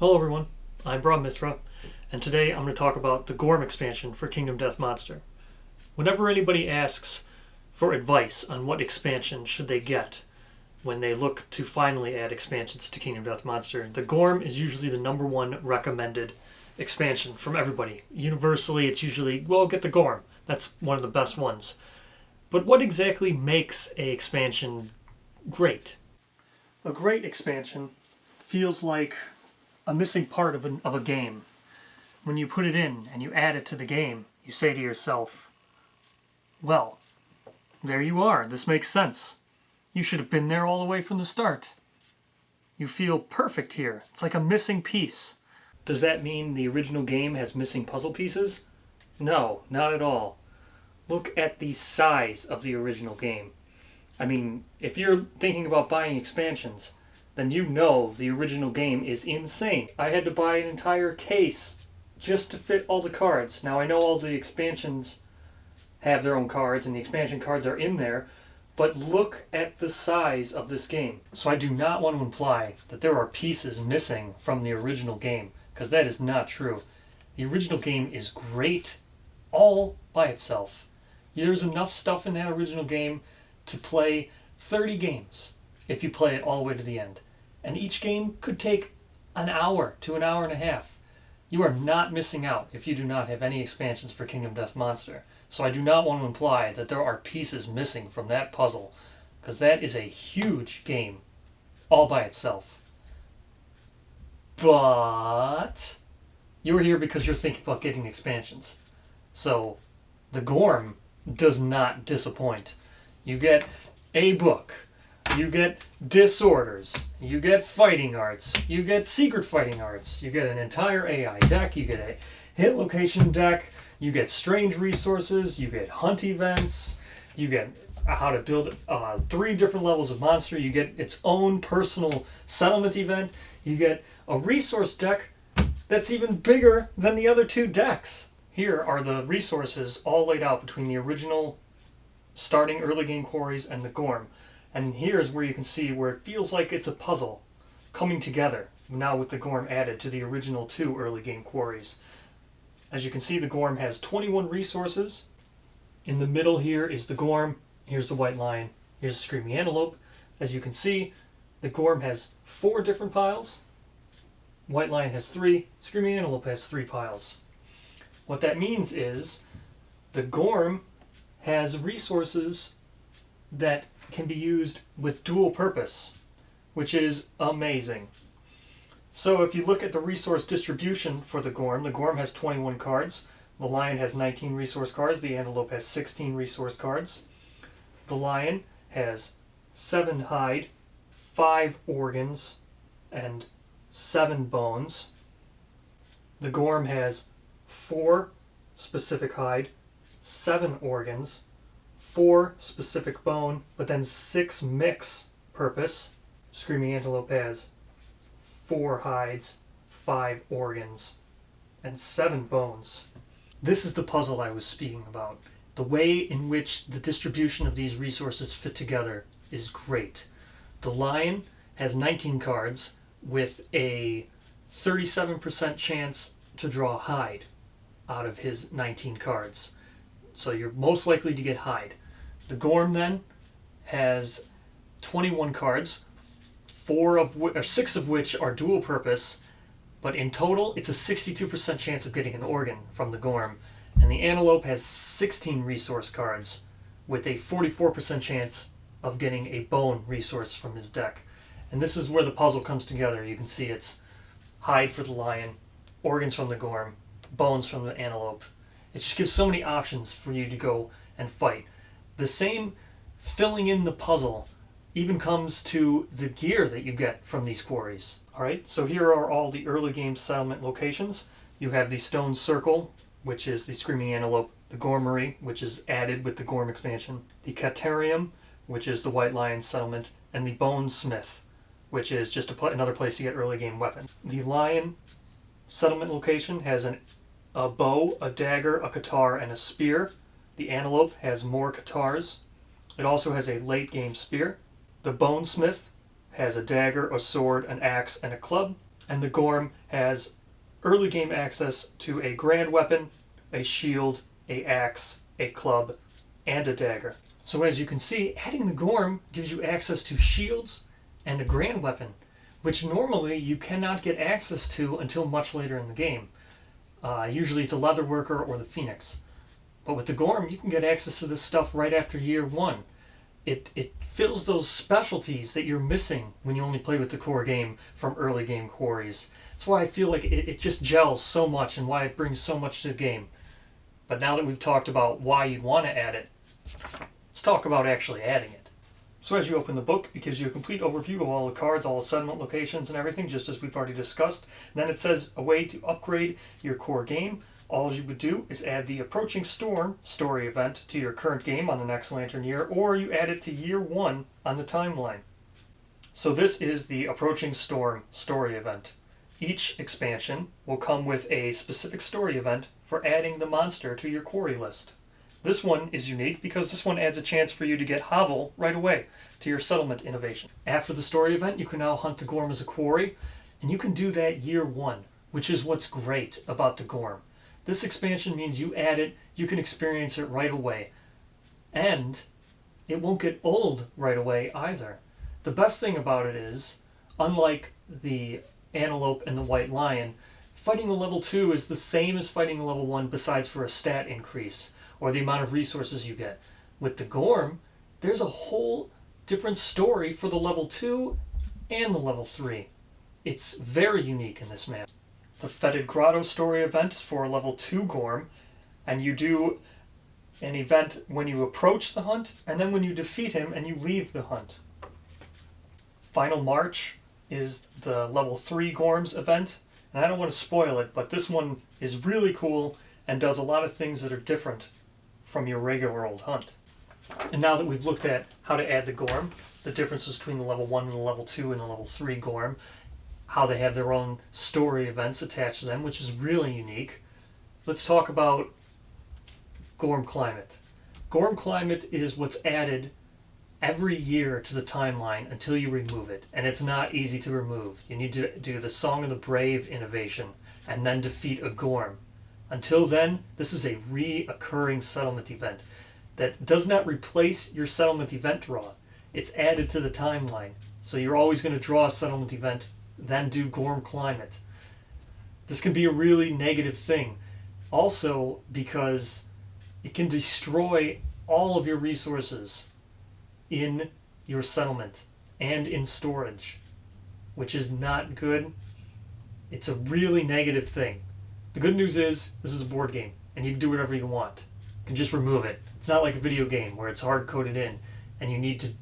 Hello everyone, I'm Brahm Mithra, and today I'm going to talk about the Gorm expansion for Kingdom Death Monster. Whenever anybody asks for advice on what expansion should they get when they look to finally add expansions to Kingdom Death Monster, the Gorm is usually the number one recommended expansion from everybody. Universally, it's usually, well, get the Gorm. That's one of the best ones. But what exactly makes an expansion great? A great expansion feels like a missing part of a game. When you put it in and you add it to the game, you say to yourself, well, there you are, this makes sense. You should have been there all the way from the start. You feel perfect here. It's like a missing piece. Does that mean the original game has missing puzzle pieces? No, not at all. Look at the size of the original game. I mean, if you're thinking about buying expansions, then you know the original game is insane. I had to buy an entire case just to fit all the cards. Now I know all the expansions have their own cards and the expansion cards are in there, but look at the size of this game. So I do not want to imply that there are pieces missing from the original game, because that is not true. The original game is great all by itself. There's enough stuff in that original game to play 30 games if you play it all the way to the end. And each game could take an hour to an hour and a half. You are not missing out if you do not have any expansions for Kingdom Death Monster. So I do not want to imply that there are pieces missing from that puzzle, because that is a huge game all by itself. But you're here because you're thinking about getting expansions. So the Gorm does not disappoint. You get a book. You get disorders, you get fighting arts, you get secret fighting arts, you get an entire AI deck, you get a hit location deck, you get strange resources, you get hunt events, you get how to build 3 different levels of monster, you get its own personal settlement event, you get a resource deck that's even bigger than the other 2 decks. Here are the resources all laid out between the original starting early game quarries and the Gorm. And here's where you can see where it feels like it's a puzzle coming together, now with the Gorm added to the original 2 early game quarries. As you can see, the Gorm has 21 resources. In the middle here is the Gorm, here's the White Lion, here's the Screaming Antelope. As you can see, the Gorm has 4 different piles, White Lion has 3, Screaming Antelope has 3 piles. What that means is the Gorm has resources that can be used with dual purpose, which is amazing. So if you look at the resource distribution for the Gorm has 21 cards, the Lion has 19 resource cards, the Antelope has 16 resource cards. The Lion has 7 hide, 5 organs, and 7 bones. The Gorm has 4 specific hide, 7 organs, 4 specific bone, but then 6 mix purpose. Screaming Antelope has 4 hides, 5 organs, and 7 bones. This is the puzzle I was speaking about. The way in which the distribution of these resources fit together is great. The Lion has 19 cards with a 37% chance to draw hide out of his 19 cards. So you're most likely to get hide. The Gorm then has 21 cards, 6 of which are dual purpose, but in total it's a 62% chance of getting an organ from the Gorm. And the Antelope has 16 resource cards with a 44% chance of getting a bone resource from his deck. And this is where the puzzle comes together. You can see it's hide for the Lion, organs from the Gorm, bones from the Antelope. It just gives so many options for you to go and fight. The same filling in the puzzle even comes to the gear that you get from these quarries. Alright, so here are all the early game settlement locations. You have the Stone Circle, which is the Screaming Antelope, the Gormery, which is added with the Gorm expansion, the Caterium, which is the White Lion settlement, and the Bone Smith, which is just another place to get early game weapons. The Lion settlement location has a bow, a dagger, a guitar, and a spear. The Antelope has more guitars. It also has a late game spear. The Bonesmith has a dagger, a sword, an axe, and a club. And the Gorm has early game access to a grand weapon, a shield, a axe, a club, and a dagger. So as you can see, adding the Gorm gives you access to shields and a grand weapon, which normally you cannot get access to until much later in the game. Usually the Leatherworker or the Phoenix. But with the Gorm, you can get access to this stuff right after year one. It fills those specialties that you're missing when you only play with the core game from early game quarries. That's why I feel like it just gels so much and why it brings so much to the game. But now that we've talked about why you'd want to add it, let's talk about actually adding it. So as you open the book, it gives you a complete overview of all the cards, all the settlement locations and everything, just as we've already discussed. And then it says a way to upgrade your core game. All you would do is add the Approaching Storm story event to your current game on the next Lantern year, or you add it to year one on the timeline. So this is the Approaching Storm story event. Each expansion will come with a specific story event for adding the monster to your quarry list. This one is unique because this one adds a chance for you to get Hovel right away to your settlement innovation. After the story event, you can now hunt the Gorm as a quarry, and you can do that year one, which is what's great about the Gorm. This expansion means you add it, you can experience it right away. And it won't get old right away either. The best thing about it is, unlike the Antelope and the White Lion, fighting a level 2 is the same as fighting a level 1 besides for a stat increase or the amount of resources you get. With the Gorm, there's a whole different story for the level 2 and the level 3. It's very unique in this map. The Fetid Grotto story event is for a level 2 Gorm, and you do an event when you approach the hunt, and then when you defeat him and you leave the hunt. Final March is the level 3 Gorms event, and I don't want to spoil it, but this one is really cool and does a lot of things that are different from your regular old hunt. And now that we've looked at how to add the Gorm, the differences between the level 1 and the level 2 and the level 3 Gorm, how they have their own story events attached to them, which is really unique. Let's talk about Gorm Climate. Gorm Climate is what's added every year to the timeline until you remove it, and it's not easy to remove. You need to do the Song of the Brave innovation and then defeat a Gorm. Until then, this is a reoccurring settlement event that does not replace your settlement event draw. It's added to the timeline, so you're always going to draw a settlement event, then do Gorm Climate. This can be a really negative thing. Also, because it can destroy all of your resources in your settlement and in storage, which is not good. It's a really negative thing. The good news is, this is a board game, and you can do whatever you want. You can just remove it. It's not like a video game where it's hard-coded in, and you need to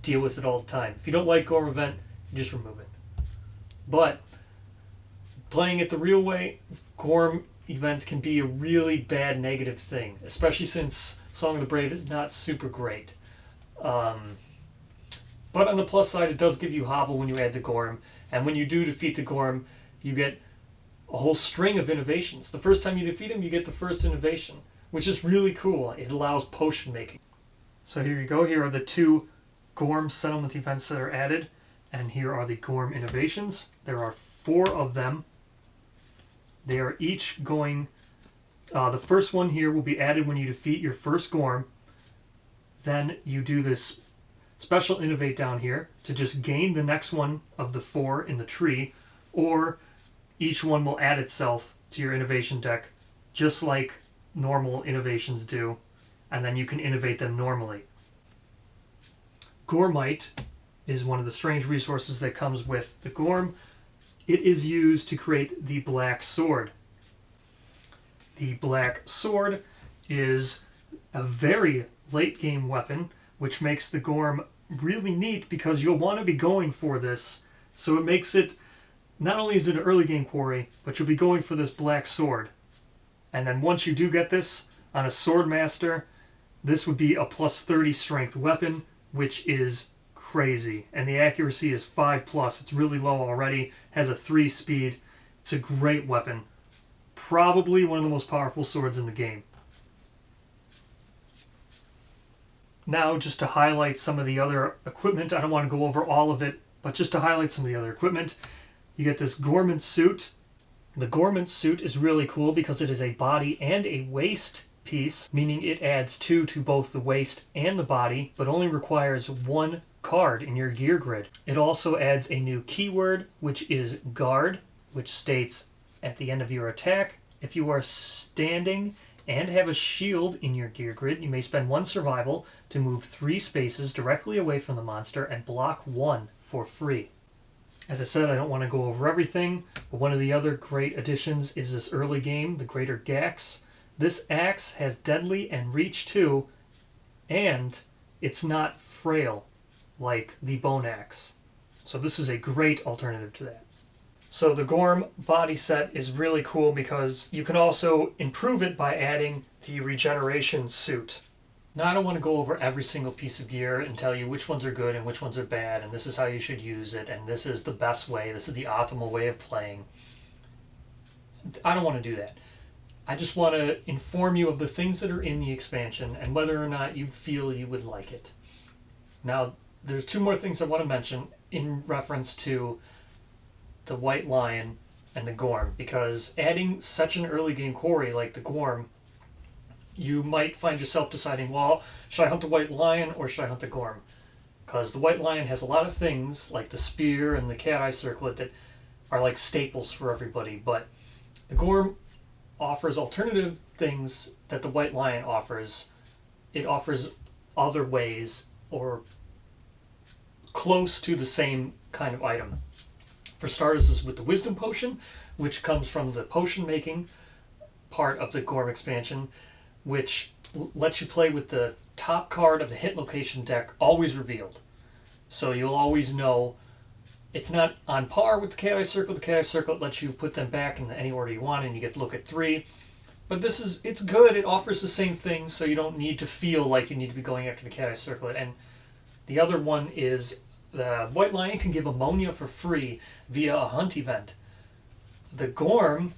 deal with it all the time. If you don't like Gorm event, you just remove it. But playing it the real way, Gorm event can be a really bad negative thing, especially since Song of the Brave is not super great. But on the plus side, it does give you Hovel when you add the Gorm, and when you do defeat the Gorm, you get a whole string of innovations. The first time you defeat him, you get the first innovation, which is really cool. It allows potion making. So here you go. Here are the 2 Gorm settlement events that are added, and here are the Gorm innovations. There are 4 of them. They are each going... the first one here will be added when you defeat your first Gorm. Then you do this special innovate down here to just gain the next one of the 4 in the tree, or each one will add itself to your innovation deck, just like normal innovations do, and then you can innovate them normally. Gormite is one of the strange resources that comes with the Gorm. It is used to create the Black Sword. The Black Sword is a very late game weapon, which makes the Gorm really neat because you'll want to be going for this. So it makes it, not only is it an early game quarry, but you'll be going for this Black Sword. And then once you do get this on a Swordmaster, this would be a plus 30 strength weapon, which is crazy. And the accuracy is 5+. It's really low already, has a 3 speed. It's a great weapon. Probably one of the most powerful swords in the game. Now, just to highlight some of the other equipment, I don't want to go over all of it, but just to highlight some of the other equipment, You get this Gorman Suit. The Gorman Suit is really cool because it is a body and a waist piece, meaning it adds 2 to both the waist and the body, but only requires 1 card in your gear grid. It also adds a new keyword, which is guard, which states at the end of your attack, if you are standing and have a shield in your gear grid, you may spend 1 survival to move 3 spaces directly away from the monster and block 1 for free. As I said, I don't want to go over everything, but one of the other great additions is this early game, the Greater Gax. This axe has deadly and reach too, and it's not frail like the bone axe. So this is a great alternative to that. So the Gorm body set is really cool because you can also improve it by adding the regeneration suit. Now I don't want to go over every single piece of gear and tell you which ones are good and which ones are bad, and this is how you should use it, and this is the best way, this is the optimal way of playing. I don't want to do that. I just want to inform you of the things that are in the expansion and whether or not you feel you would like it. Now, there's 2 more things I want to mention in reference to the White Lion and the Gorm, because adding such an early game quarry like the Gorm, you might find yourself deciding, well, should I hunt the White Lion or should I hunt the Gorm? Because the White Lion has a lot of things like the spear and the cat eye circlet that are like staples for everybody, but the Gorm offers alternative things that the White Lion offers. It offers other ways or close to the same kind of item. For starters, is with the Wisdom Potion, which comes from the potion making part of the Gorm expansion, which lets you play with the top card of the hit location deck always revealed. So you'll always know it's not on par with the Cat Eye Circle. The Cat Eye Circle lets you put them back in any order you want, and you get to look at 3. But it's good. It offers the same thing, so you don't need to feel like you need to be going after the Cat Eye Circlet. And the other one is the White Lion can give ammonia for free via a hunt event. The Gorm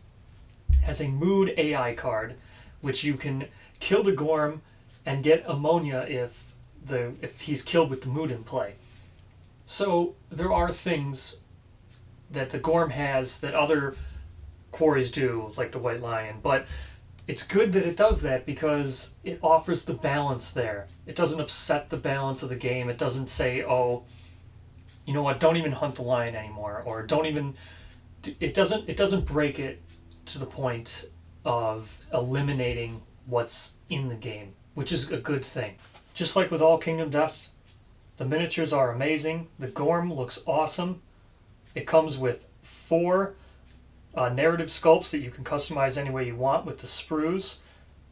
has a mood AI card, which you can kill the Gorm and get ammonia if he's killed with the mood in play. So there are things that the Gorm has that other quarries do, like the White Lion, but it's good that it does that because it offers the balance there. It doesn't upset the balance of the game. It doesn't say, oh, you know what, don't even hunt the lion anymore, or don't even... It doesn't break it to the point of eliminating what's in the game, which is a good thing. Just like with all Kingdom Death, the miniatures are amazing. The Gorm looks awesome. It comes with 4 narrative sculpts that you can customize any way you want with the sprues.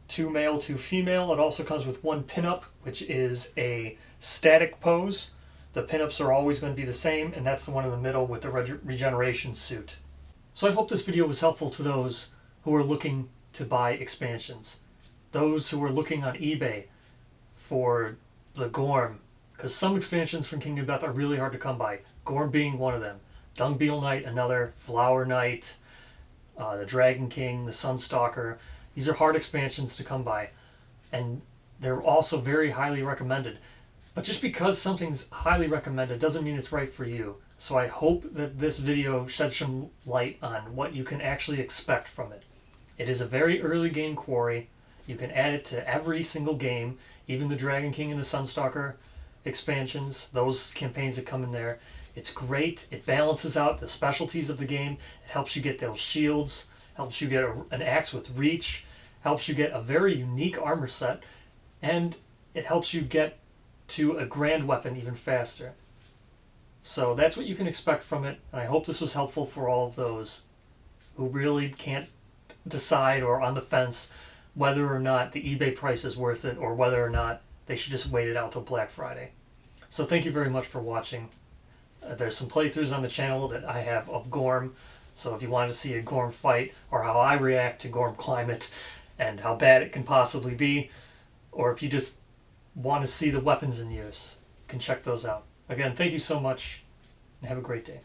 2 male, 2 female. It also comes with 1 pinup, which is a static pose. The pinups are always going to be the same, and that's the one in the middle with the regeneration suit. So I hope this video was helpful to those who are looking to buy expansions. Those who are looking on eBay for the Gorm, because some expansions from Kingdom Death are really hard to come by. Gorm being one of them. Dung Beetle Knight, another. Flower Knight, the Dragon King, the Sunstalker. These are hard expansions to come by, and they're also very highly recommended. But just because something's highly recommended doesn't mean it's right for you. So I hope that this video sheds some light on what you can actually expect from it. It is a very early game quarry. You can add it to every single game, even the Dragon King and the Sunstalker expansions, those campaigns that come in there. It's great. It balances out the specialties of the game. It helps you get those shields, helps you get an axe with reach, helps you get a very unique armor set, and it helps you get to a grand weapon even faster. So that's what you can expect from it, and I hope this was helpful for all of those who really can't decide or on the fence whether or not the eBay price is worth it or whether or not they should just wait it out till Black Friday. So thank you very much for watching. There's some playthroughs on the channel that I have of Gorm, so if you want to see a Gorm fight or how I react to Gorm Climate and how bad it can possibly be, or if you just want to see the weapons in use, you can check those out. Again, thank you so much and have a great day.